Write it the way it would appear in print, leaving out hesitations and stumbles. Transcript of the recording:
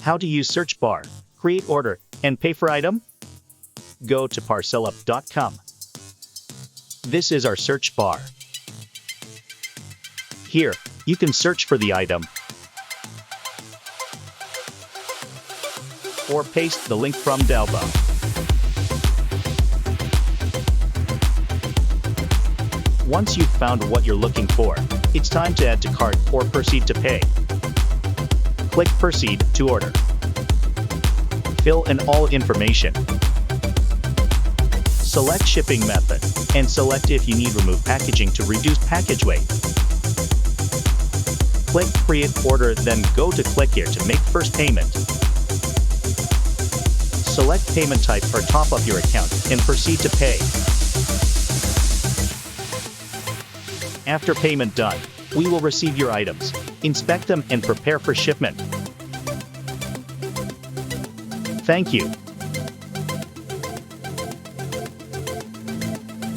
How to use search bar, create order, and pay for item? Go to parcelup.com. This is our search bar. Here, you can search for the item or paste the link from Delba. Once you've found what you're looking for, it's time to add to cart or proceed to pay. Click Proceed to order. Fill in all information. Select shipping method, and select if you need remove packaging to reduce package weight. Click Create Order, then go to Click Here to make first payment. Select payment type or top up your account and proceed to pay. After payment done, we will receive your items, inspect them and prepare for shipment. Thank you.